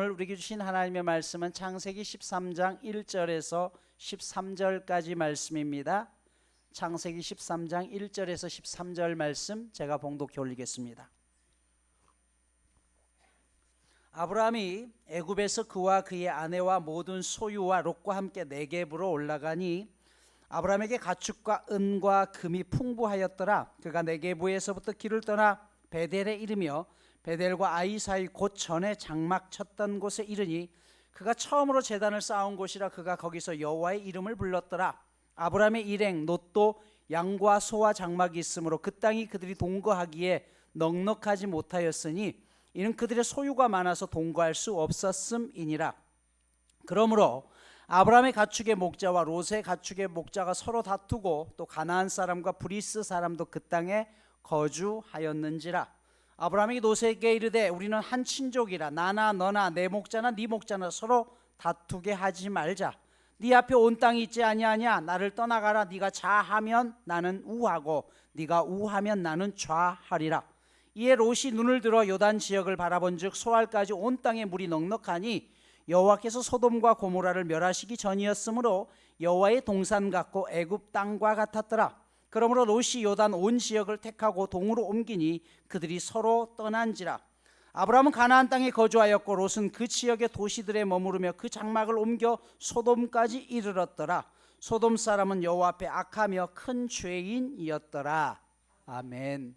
오늘 우리에게 주신 하나님의 말씀은 창세기 13장 1절에서 13절까지 말씀입니다. 창세기 13장 1절에서 13절 말씀 제가 봉독해 올리겠습니다. 아브라함이 애굽에서 그와 그의 아내와 모든 소유와 롯과 함께 네겝으로 올라가니 아브라함에게 가축과 은과 금이 풍부하였더라. 그가 네겝에서부터 길을 떠나 베델에 이르며 베델과 아이 사이 곧 전에 장막 쳤던 곳에 이르니 그가 처음으로 제단을 쌓은 곳이라. 그가 거기서 여호와의 이름을 불렀더라. 아브라함의 일행 롯도 양과 소와 장막이 있으므로 그 땅이 그들이 동거하기에 넉넉하지 못하였으니 이는 그들의 소유가 많아서 동거할 수 없었음이니라. 그러므로 아브라함의 가축의 목자와 롯의 가축의 목자가 서로 다투고 또 가나안 사람과 브리스 사람도 그 땅에 거주하였는지라. 아브라함이 롯에게 이르되 우리는 한 친족이라 나나 너나 내 목자나 네 목자나 서로 다투게 하지 말자. 네 앞에 온 땅이 있지 아니하냐. 나를 떠나가라. 네가 좌하면 나는 우하고 네가 우하면 나는 좌하리라. 이에 롯이 눈을 들어 요단 지역을 바라본즉 소알까지 온 땅에 물이 넉넉하니 여호와께서 소돔과 고모라를 멸하시기 전이었으므로 여호와의 동산 같고 애굽 땅과 같았더라. 그러므로 롯이 요단 온 지역을 택하고 동으로 옮기니 그들이 서로 떠난지라. 아브라함은 가나안 땅에 거주하였고 롯은 그 지역의 도시들에 머무르며 그 장막을 옮겨 소돔까지 이르렀더라. 소돔 사람은 여호와 앞에 악하며 큰 죄인이었더라. 아멘.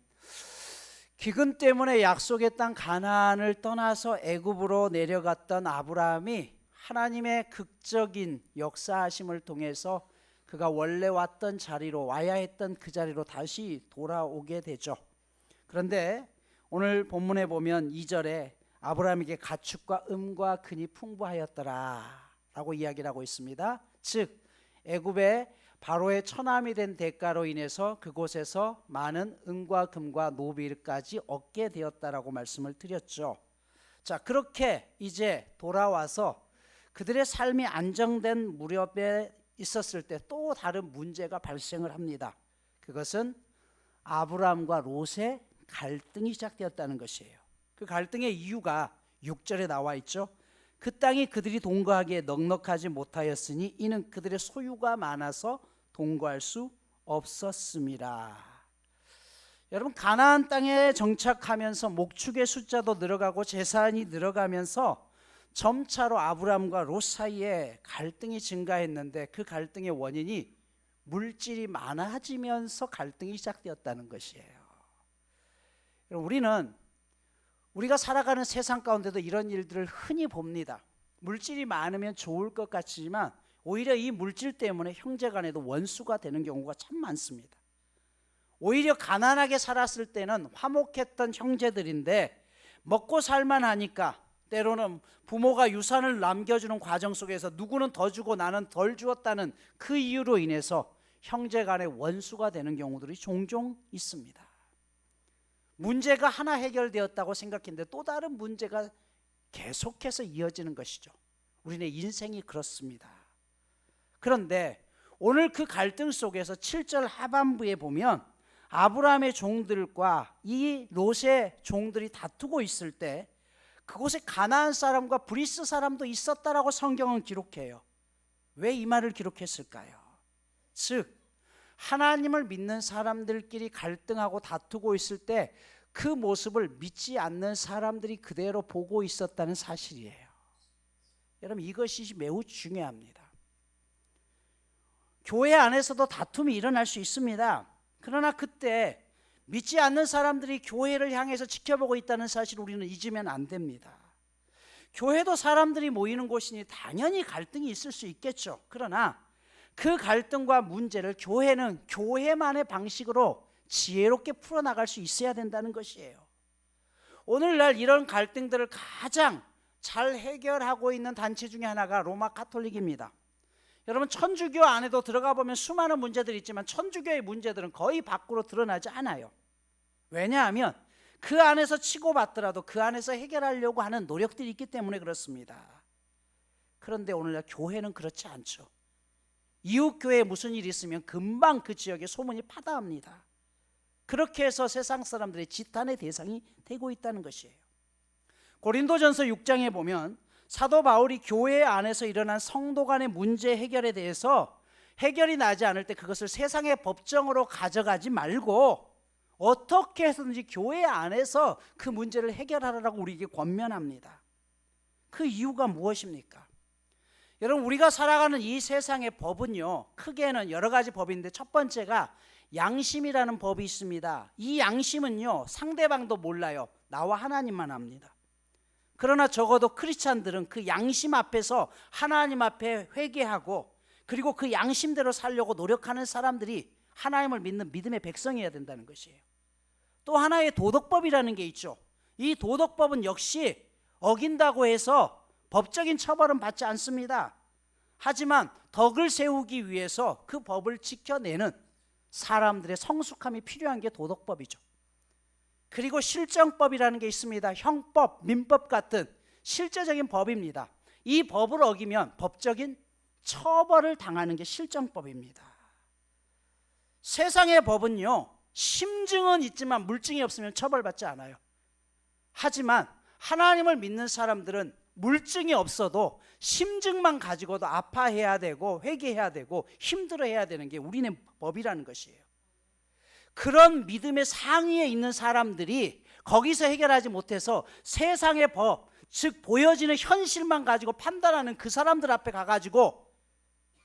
기근 때문에 약속의 땅 가나안을 떠나서 애굽으로 내려갔던 아브라함이 하나님의 극적인 역사하심을 통해서 그가 원래 왔던 자리로 와야 했던 그 자리로 다시 돌아오게 되죠. 그런데 오늘 본문에 보면 2절에 아브라함에게 가축과 음과 금이 풍부하였더라 라고 이야기를 하고 있습니다. 즉 애굽의 바로의 처남이 된 대가로 인해서 그곳에서 많은 은과 금과 노비까지 얻게 되었다라고 말씀을 드렸죠. 자, 그렇게 이제 돌아와서 그들의 삶이 안정된 무렵에 있었을 때 또 다른 문제가 발생을 합니다. 그것은 아브라함과 롯의 갈등이 시작되었다는 것이에요. 그 갈등의 이유가 6절에 나와 있죠. 그 땅이 그들이 동거하기에 넉넉하지 못하였으니 이는 그들의 소유가 많아서 동거할 수 없었음이라. 여러분, 가나안 땅에 정착하면서 목축의 숫자도 늘어가고 재산이 늘어가면서 점차로 아브라함과 롯 사이에 갈등이 증가했는데 그 갈등의 원인이 물질이 많아지면서 갈등이 시작되었다는 것이에요. 우리가 살아가는 세상 가운데도 이런 일들을 흔히 봅니다. 물질이 많으면 좋을 것 같지만 오히려 이 물질 때문에 형제 간에도 원수가 되는 경우가 참 많습니다. 오히려 가난하게 살았을 때는 화목했던 형제들인데 먹고 살만하니까 때로는 부모가 유산을 남겨주는 과정 속에서 누구는 더 주고 나는 덜 주었다는 그 이유로 인해서 형제 간의 원수가 되는 경우들이 종종 있습니다. 문제가 하나 해결되었다고 생각했는데 또 다른 문제가 계속해서 이어지는 것이죠. 우리의 인생이 그렇습니다. 그런데 오늘 그 갈등 속에서 7절 하반부에 보면 아브라함의 종들과 이 롯의 종들이 다투고 있을 때 그곳에 가나안 사람과 브리스 사람도 있었다라고 성경은 기록해요. 왜 이 말을 기록했을까요? 즉 하나님을 믿는 사람들끼리 갈등하고 다투고 있을 때 그 모습을 믿지 않는 사람들이 그대로 보고 있었다는 사실이에요. 여러분, 이것이 매우 중요합니다. 교회 안에서도 다툼이 일어날 수 있습니다. 그러나 그때 믿지 않는 사람들이 교회를 향해서 지켜보고 있다는 사실을 우리는 잊으면 안 됩니다. 교회도 사람들이 모이는 곳이니 당연히 갈등이 있을 수 있겠죠. 그러나 그 갈등과 문제를 교회는 교회만의 방식으로 지혜롭게 풀어나갈 수 있어야 된다는 것이에요. 오늘날 이런 갈등들을 가장 잘 해결하고 있는 단체 중에 하나가 로마 가톨릭입니다. 여러분, 천주교 안에도 들어가 보면 수많은 문제들이 있지만 천주교의 문제들은 거의 밖으로 드러나지 않아요. 왜냐하면 그 안에서 치고받더라도 그 안에서 해결하려고 하는 노력들이 있기 때문에 그렇습니다. 그런데 오늘날 교회는 그렇지 않죠. 이웃교회에 무슨 일이 있으면 금방 그 지역에 소문이 파다합니다. 그렇게 해서 세상 사람들의 지탄의 대상이 되고 있다는 것이에요. 고린도전서 6장에 보면 사도 바울이 교회 안에서 일어난 성도 간의 문제 해결에 대해서 해결이 나지 않을 때 그것을 세상의 법정으로 가져가지 말고 어떻게 해서든지 교회 안에서 그 문제를 해결하라고 우리에게 권면합니다. 그 이유가 무엇입니까? 여러분, 우리가 살아가는 이 세상의 법은요, 크게는 여러 가지 법인데 첫 번째가 양심이라는 법이 있습니다. 이 양심은요, 상대방도 몰라요. 나와 하나님만 압니다. 그러나 적어도 크리스찬들은 그 양심 앞에서 하나님 앞에 회개하고 그리고 그 양심대로 살려고 노력하는 사람들이 하나님을 믿는 믿음의 백성이어야 된다는 것이에요. 또 하나의 도덕법이라는 게 있죠. 이 도덕법은 역시 어긴다고 해서 법적인 처벌은 받지 않습니다. 하지만 덕을 세우기 위해서 그 법을 지켜내는 사람들의 성숙함이 필요한 게 도덕법이죠. 그리고 실정법이라는 게 있습니다. 형법, 민법 같은 실제적인 법입니다. 이 법을 어기면 법적인 처벌을 당하는 게 실정법입니다. 세상의 법은요, 심증은 있지만 물증이 없으면 처벌받지 않아요. 하지만 하나님을 믿는 사람들은 물증이 없어도 심증만 가지고도 아파해야 되고 회개해야 되고 힘들어해야 되는 게 우리네 법이라는 것이에요. 그런 믿음의 상위에 있는 사람들이 거기서 해결하지 못해서 세상의 법, 즉 보여지는 현실만 가지고 판단하는 그 사람들 앞에 가가지고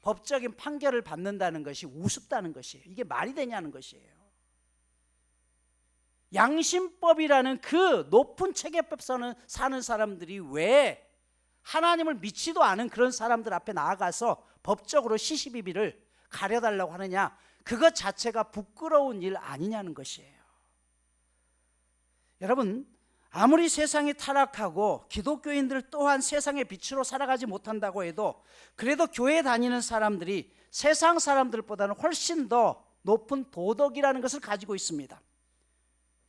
법적인 판결을 받는다는 것이 우습다는 것이에요. 이게 말이 되냐는 것이에요. 양심법이라는 그 높은 체계법선을 사는 사람들이 왜 하나님을 믿지도 않은 그런 사람들 앞에 나아가서 법적으로 시시비비를 가려달라고 하느냐, 그것 자체가 부끄러운 일 아니냐는 것이에요. 여러분, 아무리 세상이 타락하고 기독교인들 또한 세상의 빛으로 살아가지 못한다고 해도 그래도 교회 다니는 사람들이 세상 사람들보다는 훨씬 더 높은 도덕이라는 것을 가지고 있습니다.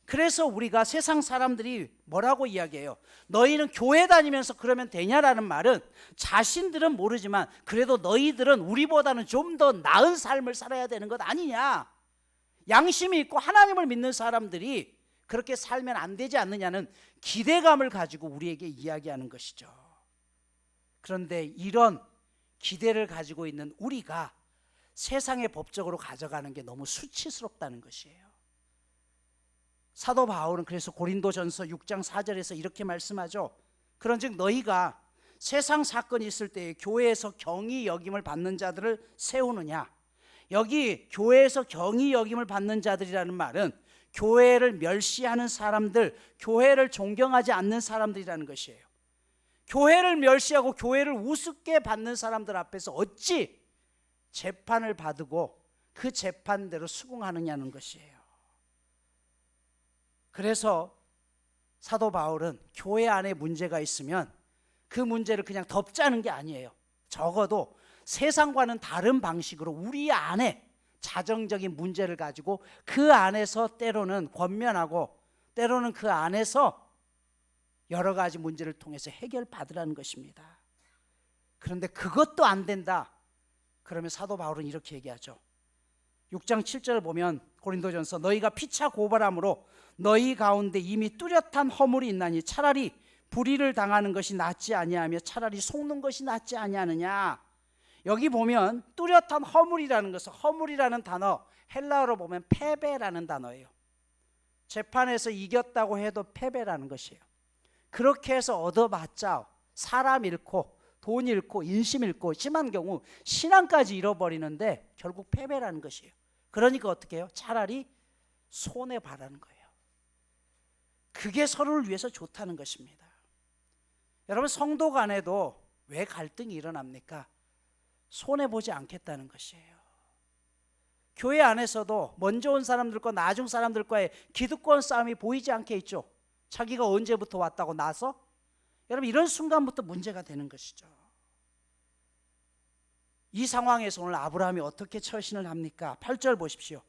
그래서 우리가 세상 사람들이 뭐라고 이야기해요? 너희는 교회 다니면서 그러면 되냐라는 말은 자신들은 모르지만 그래도 너희들은 우리보다는 좀 더 나은 삶을 살아야 되는 것 아니냐, 양심이 있고 하나님을 믿는 사람들이 그렇게 살면 안 되지 않느냐는 기대감을 가지고 우리에게 이야기하는 것이죠. 그런데 이런 기대를 가지고 있는 우리가 세상의 법적으로 가져가는 게 너무 수치스럽다는 것이에요. 사도 바울은 그래서 고린도전서 6장 4절에서 이렇게 말씀하죠. 그런즉 너희가 세상 사건이 있을 때 교회에서 경히 여김을 받는 자들을 세우느냐. 여기 교회에서 경히 여김을 받는 자들이라는 말은 교회를 멸시하는 사람들, 교회를 존경하지 않는 사람들이라는 것이에요. 교회를 멸시하고 교회를 우습게 받는 사람들 앞에서 어찌 재판을 받고 그 재판대로 수긍하느냐는 것이에요. 그래서 사도 바울은 교회 안에 문제가 있으면 그 문제를 그냥 덮자는 게 아니에요. 적어도 세상과는 다른 방식으로 우리 안에 자정적인 문제를 가지고 그 안에서 때로는 권면하고 때로는 그 안에서 여러 가지 문제를 통해서 해결받으라는 것입니다. 그런데 그것도 안 된다. 그러면 사도 바울은 이렇게 얘기하죠. 6장 7절을 보면 고린도전서 너희가 피차 고발함으로 너희 가운데 이미 뚜렷한 허물이 있나니 차라리 불의를 당하는 것이 낫지 아니하며 차라리 속는 것이 낫지 아니하느냐. 여기 보면 뚜렷한 허물이라는 것은, 허물이라는 단어 헬라어로 보면 패배라는 단어예요. 재판에서 이겼다고 해도 패배라는 것이에요. 그렇게 해서 얻어봤자 사람 잃고 돈 잃고 인심 잃고 심한 경우 신앙까지 잃어버리는데 결국 패배라는 것이에요. 그러니까 어떻게 해요? 차라리 손해봐라는 거예요. 그게 서로를 위해서 좋다는 것입니다. 여러분, 성도 간에도 왜 갈등이 일어납니까? 손해보지 않겠다는 것이에요. 교회 안에서도 먼저 온 사람들과 나중 사람들과의 기득권 싸움이 보이지 않게 있죠. 자기가 언제부터 왔다고 나서? 여러분, 이런 순간부터 문제가 되는 것이죠. 이 상황에서 오늘 아브라함이 어떻게 처신을 합니까? 8절 보십시오.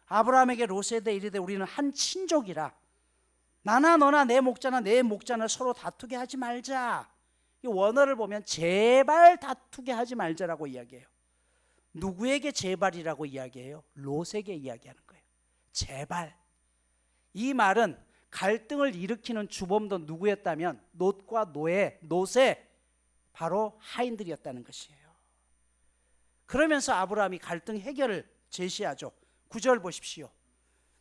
아브라함에게 롯에게 이르되 우리는 한 친족이라 나나 너나 내 목자나 내 목자나 서로 다투게 하지 말자. 이 원어를 보면 제발 다투게 하지 말자라고 이야기해요. 누구에게 제발이라고 이야기해요? 롯에게 이야기하는 거예요. 제발. 이 말은 갈등을 일으키는 주범도 누구였다면 롯과 롯의 바로 하인들이었다는 것이에요. 그러면서 아브라함이 갈등 해결을 제시하죠. 9절 보십시오.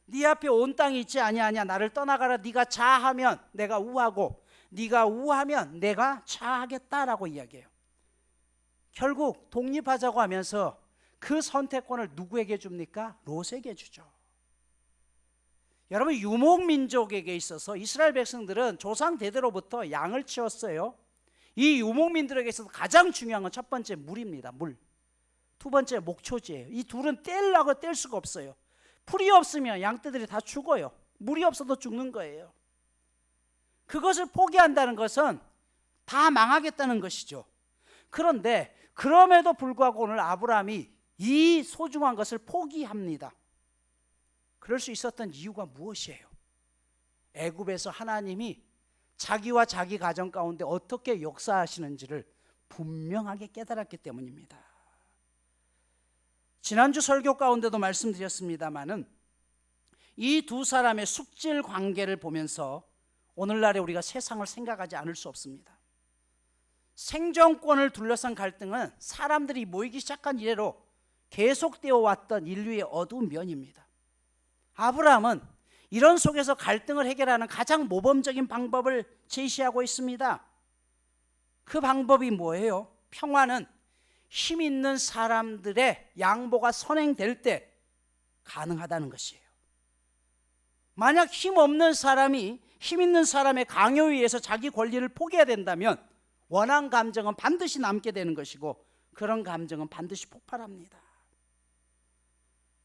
네 앞에 온 땅이 있지 아니하냐. 나를 떠나가라. 네가 자하면 내가 우하고 네가 우하면 내가 자하겠다라고 이야기해요. 결국 독립하자고 하면서 그 선택권을 누구에게 줍니까? 롯에게 주죠. 여러분, 유목민족에게 있어서 이스라엘 백성들은 조상 대대로부터 양을 치웠어요. 이 유목민들에게 있어서 가장 중요한 건 첫 번째 물입니다. 물. 두 번째 목초지예요. 이 둘은 뗄라고 뗄 수가 없어요. 풀이 없으면 양떼들이 다 죽어요. 물이 없어도 죽는 거예요. 그것을 포기한다는 것은 다 망하겠다는 것이죠. 그런데 그럼에도 불구하고 오늘 아브라함이 이 소중한 것을 포기합니다. 그럴 수 있었던 이유가 무엇이에요? 애굽에서 하나님이 자기와 자기 가정 가운데 어떻게 역사하시는지를 분명하게 깨달았기 때문입니다. 지난주 설교 가운데도 말씀드렸습니다마는 이 두 사람의 숙질 관계를 보면서 오늘날에 우리가 세상을 생각하지 않을 수 없습니다. 생존권을 둘러싼 갈등은 사람들이 모이기 시작한 이래로 계속되어 왔던 인류의 어두운 면입니다. 아브라함은 이런 속에서 갈등을 해결하는 가장 모범적인 방법을 제시하고 있습니다. 그 방법이 뭐예요? 평화는 힘 있는 사람들의 양보가 선행될 때 가능하다는 것이에요. 만약 힘 없는 사람이 힘 있는 사람의 강요에 의해서 자기 권리를 포기해야 된다면 원한 감정은 반드시 남게 되는 것이고 그런 감정은 반드시 폭발합니다.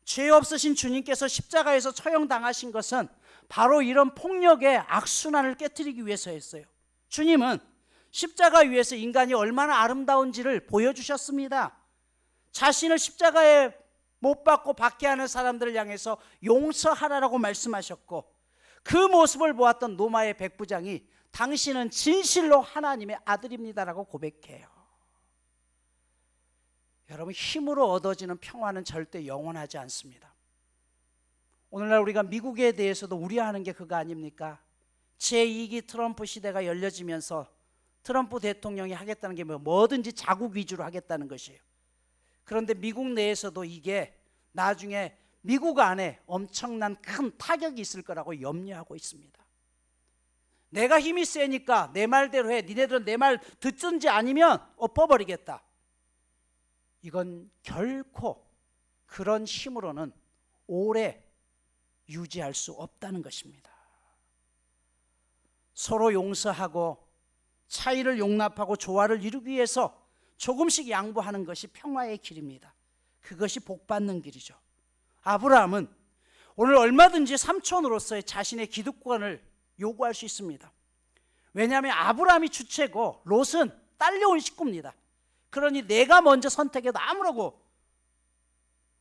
죄 없으신 주님께서 십자가에서 처형당하신 것은 바로 이런 폭력의 악순환을 깨트리기 위해서였어요. 주님은 십자가 위에서 인간이 얼마나 아름다운지를 보여주셨습니다. 자신을 십자가에 못 박고 박해하는 사람들을 향해서 용서하라라고 말씀하셨고 그 모습을 보았던 로마의 백부장이 당신은 진실로 하나님의 아들입니다라고 고백해요. 여러분, 힘으로 얻어지는 평화는 절대 영원하지 않습니다. 오늘날 우리가 미국에 대해서도 우려하는 게 그거 아닙니까? 제2기 트럼프 시대가 열려지면서 트럼프 대통령이 하겠다는 게 뭐든지 자국 위주로 하겠다는 것이에요. 그런데 미국 내에서도 이게 나중에 미국 안에 엄청난 큰 타격이 있을 거라고 염려하고 있습니다. 내가 힘이 세니까 내 말대로 해. 니네들은 내 말 듣든지 아니면 엎어버리겠다. 이건 결코 그런 힘으로는 오래 유지할 수 없다는 것입니다. 서로 용서하고 차이를 용납하고 조화를 이루기 위해서 조금씩 양보하는 것이 평화의 길입니다. 그것이 복받는 길이죠. 아브라함은 오늘 얼마든지 삼촌으로서의 자신의 기득권을 요구할 수 있습니다. 왜냐하면 아브라함이 주체고 롯은 딸려온 식구입니다. 그러니 내가 먼저 선택해도 아무러고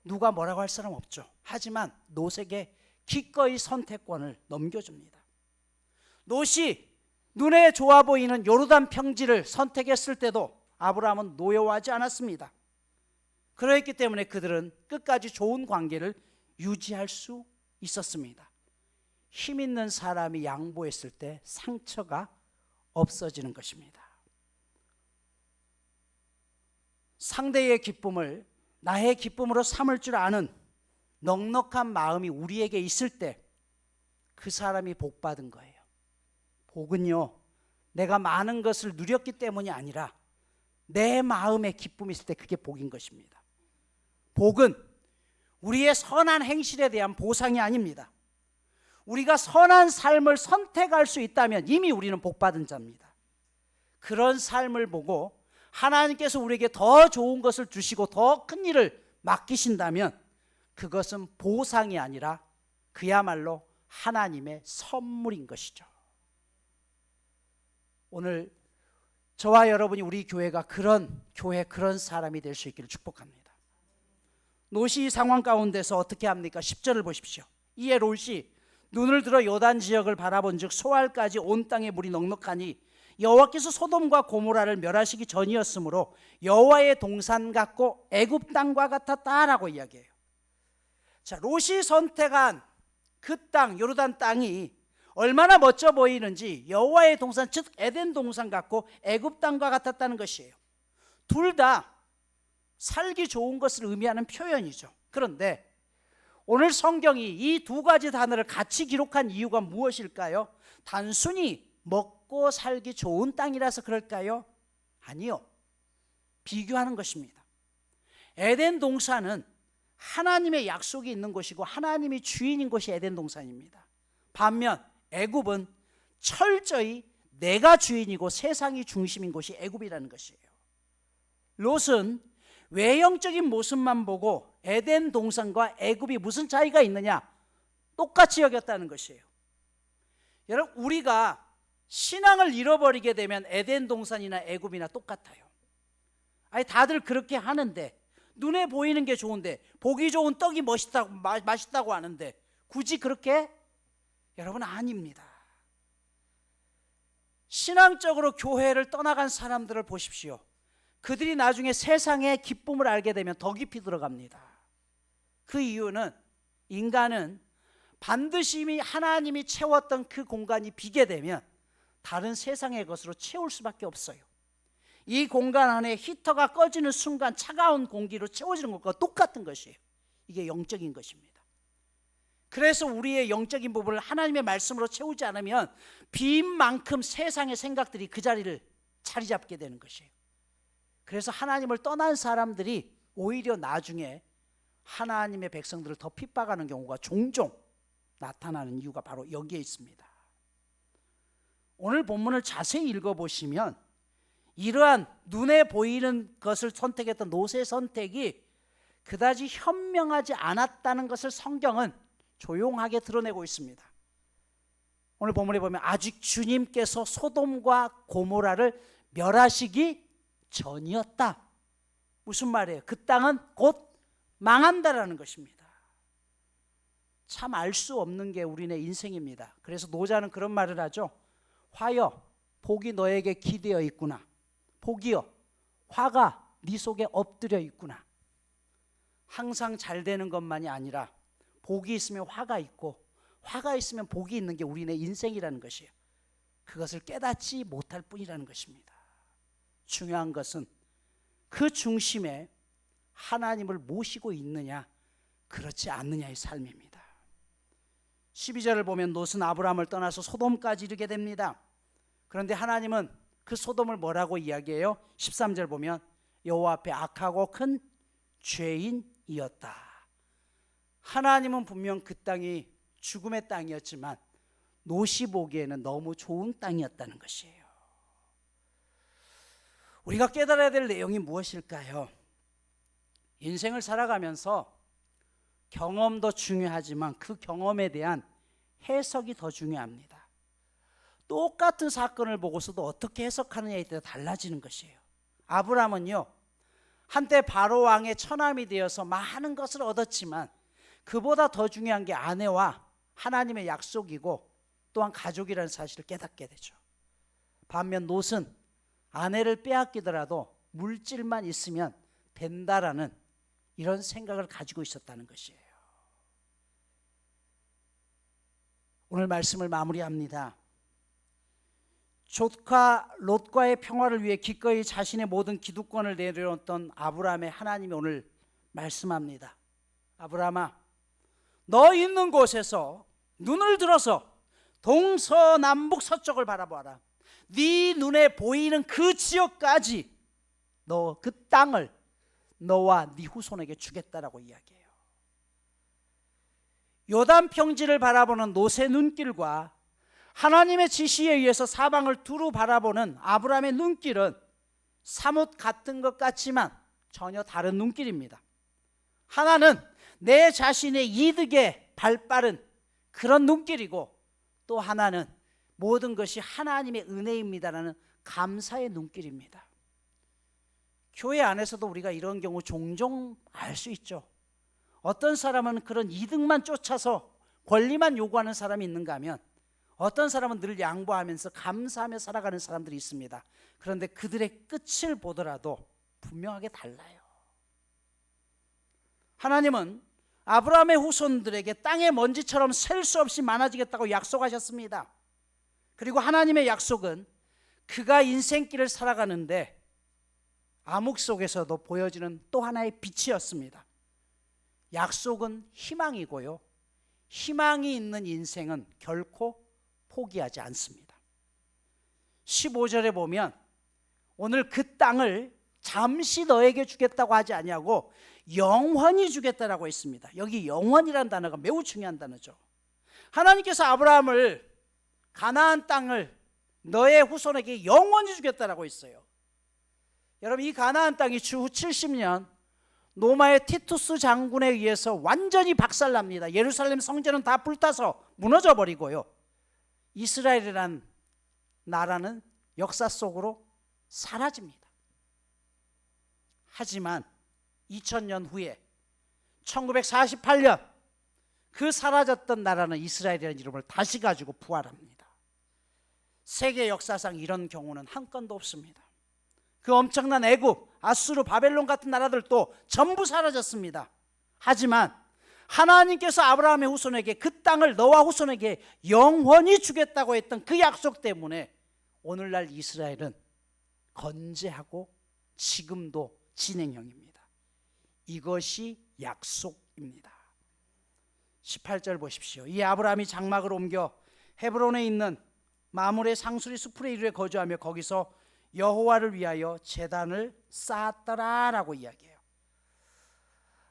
누가 뭐라고 할 사람 없죠. 하지만 롯에게 기꺼이 선택권을 넘겨줍니다. 롯이 눈에 좋아 보이는 요르단 평지를 선택했을 때도 아브라함은 노여워하지 않았습니다. 그랬기 때문에 그들은 끝까지 좋은 관계를 유지할 수 있었습니다. 힘 있는 사람이 양보했을 때 상처가 없어지는 것입니다. 상대의 기쁨을 나의 기쁨으로 삼을 줄 아는 넉넉한 마음이 우리에게 있을 때 그 사람이 복받은 거예요. 복은요, 내가 많은 것을 누렸기 때문이 아니라 내 마음에 기쁨이 있을 때 그게 복인 것입니다. 복은 우리의 선한 행실에 대한 보상이 아닙니다. 우리가 선한 삶을 선택할 수 있다면 이미 우리는 복받은 자입니다. 그런 삶을 보고 하나님께서 우리에게 더 좋은 것을 주시고 더 큰 일을 맡기신다면 그것은 보상이 아니라 그야말로 하나님의 선물인 것이죠. 오늘 저와 여러분이 우리 교회가 그런 교회, 그런 사람이 될 수 있기를 축복합니다. 롯이 이 상황 가운데서 어떻게 합니까? 10절을 보십시오. 이에 롯이 눈을 들어 요단 지역을 바라본즉 소알까지 온 땅에 물이 넉넉하니 여호와께서 소돔과 고모라를 멸하시기 전이었으므로 여호와의 동산 같고 애굽 땅과 같았다라고 이야기해요. 자, 롯이 선택한 그 땅, 요르단 땅이 얼마나 멋져 보이는지 여호와의 동산 즉 에덴 동산 같고 애굽 땅과 같았다는 것이에요. 둘 다 살기 좋은 것을 의미하는 표현이죠. 그런데 오늘 성경이 이 두 가지 단어를 같이 기록한 이유가 무엇일까요? 단순히 먹고 살기 좋은 땅이라서 그럴까요? 아니요. 비교하는 것입니다. 에덴 동산은 하나님의 약속이 있는 곳이고 하나님이 주인인 곳이 에덴 동산입니다. 반면 애굽은 철저히 내가 주인이고 세상이 중심인 곳이 애굽이라는 것이에요. 롯은 외형적인 모습만 보고 에덴 동산과 애굽이 무슨 차이가 있느냐? 똑같이 여겼다는 것이에요. 여러분, 우리가 신앙을 잃어버리게 되면 에덴 동산이나 애굽이나 똑같아요. 아니, 다들 그렇게 하는데, 눈에 보이는 게 좋은데, 보기 좋은 떡이 맛있다고 하는데 굳이 그렇게? 여러분, 아닙니다. 신앙적으로 교회를 떠나간 사람들을 보십시오. 그들이 나중에 세상의 기쁨을 알게 되면 더 깊이 들어갑니다. 그 이유는 인간은 반드시 하나님이 채웠던 그 공간이 비게 되면 다른 세상의 것으로 채울 수밖에 없어요. 이 공간 안에 히터가 꺼지는 순간 차가운 공기로 채워지는 것과 똑같은 것이에요. 이게 영적인 것입니다. 그래서 우리의 영적인 부분을 하나님의 말씀으로 채우지 않으면 빈만큼 세상의 생각들이 그 자리를 자리 잡게 되는 것이에요. 그래서 하나님을 떠난 사람들이 오히려 나중에 하나님의 백성들을 더 핍박하는 경우가 종종 나타나는 이유가 바로 여기에 있습니다. 오늘 본문을 자세히 읽어보시면 이러한 눈에 보이는 것을 선택했던 롯의 선택이 그다지 현명하지 않았다는 것을 성경은 조용하게 드러내고 있습니다. 오늘 본문에 보면 아직 주님께서 소돔과 고모라를 멸하시기 전이었다. 무슨 말이에요? 그 땅은 곧 망한다라는 것입니다. 참 알 수 없는 게 우리네 인생입니다. 그래서 노자는 그런 말을 하죠. 화여, 복이 너에게 기대어 있구나. 복이여, 화가 네 속에 엎드려 있구나. 항상 잘 되는 것만이 아니라 복이 있으면 화가 있고 화가 있으면 복이 있는 게 우리네 인생이라는 것이에요. 그것을 깨닫지 못할 뿐이라는 것입니다. 중요한 것은 그 중심에 하나님을 모시고 있느냐 그렇지 않느냐의 삶입니다. 12절을 보면 롯은 아브라함을 떠나서 소돔까지 이르게 됩니다. 그런데 하나님은 그 소돔을 뭐라고 이야기해요? 13절 보면 여호와 앞에 악하고 큰 죄인이었다. 하나님은 분명 그 땅이 죽음의 땅이었지만 롯이 보기에는 너무 좋은 땅이었다는 것이에요. 우리가 깨달아야 될 내용이 무엇일까요? 인생을 살아가면서 경험도 중요하지만 그 경험에 대한 해석이 더 중요합니다. 똑같은 사건을 보고서도 어떻게 해석하느냐에 따라 달라지는 것이에요. 아브라함은요, 한때 바로 왕의 처남이 되어서 많은 것을 얻었지만 그보다 더 중요한 게 아내와 하나님의 약속이고 또한 가족이라는 사실을 깨닫게 되죠. 반면 롯은 아내를 빼앗기더라도 물질만 있으면 된다라는 이런 생각을 가지고 있었다는 것이에요. 오늘 말씀을 마무리합니다. 롯과의 평화를 위해 기꺼이 자신의 모든 기득권을 내려놓았던 아브라함의 하나님이 오늘 말씀합니다. 아브라함아, 너 있는 곳에서 눈을 들어서 동서남북 서쪽을 바라보아라. 네 눈에 보이는 그 지역까지 너 그 땅을 너와 네 후손에게 주겠다라고 이야기해요. 요단 평지를 바라보는 롯의 눈길과 하나님의 지시에 의해서 사방을 두루 바라보는 아브라함의 눈길은 사뭇 같은 것 같지만 전혀 다른 눈길입니다. 하나는 내 자신의 이득에 발빠른 그런 눈길이고 또 하나는 모든 것이 하나님의 은혜입니다라는 감사의 눈길입니다. 교회 안에서도 우리가 이런 경우 종종 알 수 있죠. 어떤 사람은 그런 이득만 쫓아서 권리만 요구하는 사람이 있는가 하면 어떤 사람은 늘 양보하면서 감사하며 살아가는 사람들이 있습니다. 그런데 그들의 끝을 보더라도 분명하게 달라요. 하나님은 아브라함의 후손들에게 땅의 먼지처럼 셀 수 없이 많아지겠다고 약속하셨습니다. 그리고 하나님의 약속은 그가 인생길을 살아가는데 암흑 속에서도 보여지는 또 하나의 빛이었습니다. 약속은 희망이고요, 희망이 있는 인생은 결코 포기하지 않습니다. 15절에 보면 오늘 그 땅을 잠시 너에게 주겠다고 하지 아니하고 영원히 주겠다라고 했습니다. 여기 영원이라는 단어가 매우 중요한 단어죠. 하나님께서 아브라함을 가나안 땅을 너의 후손에게 영원히 주겠다라고 했어요. 여러분, 이 가나안 땅이 추후 70년 로마의 티투스 장군에 의해서 완전히 박살납니다. 예루살렘 성전은 다 불타서 무너져 버리고요, 이스라엘이란 나라는 역사 속으로 사라집니다. 하지만 2000년 후에 1948년 그 사라졌던 나라는 이스라엘이라는 이름을 다시 가지고 부활합니다. 세계 역사상 이런 경우는 한 건도 없습니다. 그 엄청난 애굽, 아수르, 바벨론 같은 나라들도 전부 사라졌습니다. 하지만 하나님께서 아브라함의 후손에게 그 땅을 너와 후손에게 영원히 주겠다고 했던 그 약속 때문에 오늘날 이스라엘은 건재하고 지금도 진행형입니다. 이것이 약속입니다. 18절 보십시오. 이 아브라함이 장막을 옮겨 헤브론에 있는 마므레 상수리 수풀에 이르러 거주하며 거기서 여호와를 위하여 제단을 쌓았더라라고 이야기해요.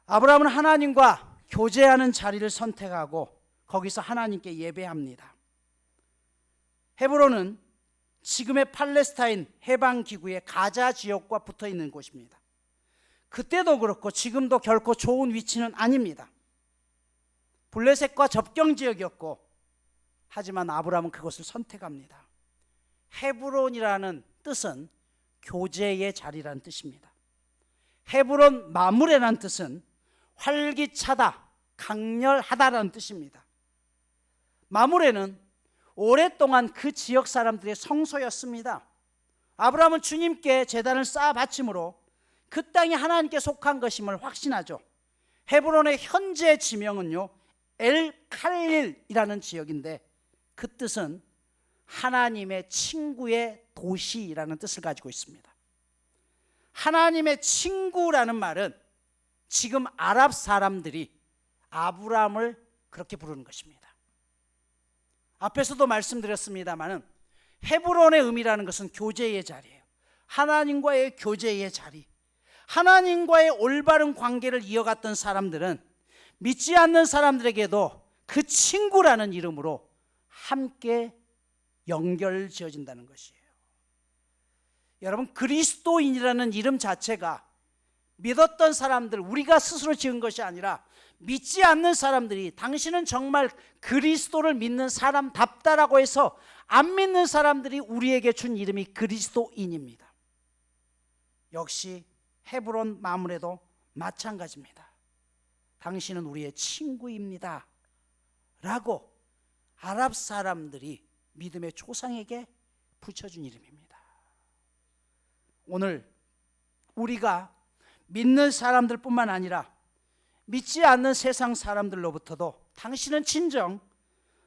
아브라함은 하나님과 교제하는 자리를 선택하고 거기서 하나님께 예배합니다. 헤브론은 지금의 팔레스타인 해방기구의 가자 지역과 붙어 있는 곳입니다. 그때도 그렇고 지금도 결코 좋은 위치는 아닙니다. 블레셋과 접경 지역이었고, 하지만 아브라함은 그것을 선택합니다. 헤브론이라는 뜻은 교제의 자리라는 뜻입니다. 헤브론 마므레라는 뜻은 활기차다, 강렬하다라는 뜻입니다. 마므레는 오랫동안 그 지역 사람들의 성소였습니다. 아브라함은 주님께 제단을 쌓아 바침으로 그 땅이 하나님께 속한 것임을 확신하죠. 헤브론의 현재 지명은요, 엘칼릴이라는 지역인데 그 뜻은 하나님의 친구의 도시라는 뜻을 가지고 있습니다. 하나님의 친구라는 말은 지금 아랍 사람들이 아브라함을 그렇게 부르는 것입니다. 앞에서도 말씀드렸습니다마는 헤브론의 의미라는 것은 교제의 자리예요. 하나님과의 교제의 자리. 하나님과의 올바른 관계를 이어갔던 사람들은 믿지 않는 사람들에게도 그 친구라는 이름으로 함께 연결지어진다는 것이에요. 여러분, 그리스도인이라는 이름 자체가 믿었던 사람들, 우리가 스스로 지은 것이 아니라 믿지 않는 사람들이 당신은 정말 그리스도를 믿는 사람답다라고 해서 안 믿는 사람들이 우리에게 준 이름이 그리스도인입니다. 역시 헤브론 마므레도 마찬가지입니다. 당신은 우리의 친구입니다 라고 아랍 사람들이 믿음의 조상에게 붙여준 이름입니다. 오늘 우리가 믿는 사람들 뿐만 아니라 믿지 않는 세상 사람들로부터도 당신은 진정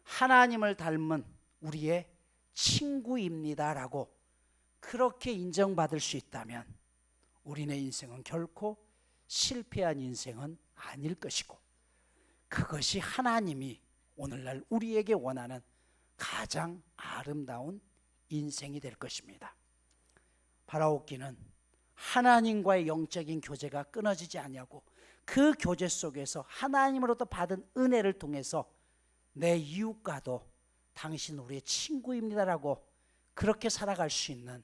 하나님을 닮은 우리의 친구입니다라고 그렇게 인정받을 수 있다면 우리네 인생은 결코 실패한 인생은 아닐 것이고, 그것이 하나님이 오늘날 우리에게 원하는 가장 아름다운 인생이 될 것입니다. 바라옵기는 하나님과의 영적인 교제가 끊어지지 아니하고 그 교제 속에서 하나님으로부터 받은 은혜를 통해서 내 이웃과도 당신 우리의 친구입니다라고 그렇게 살아갈 수 있는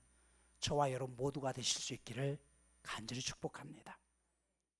저와 여러분 모두가 되실 수 있기를 간절히 축복합니다.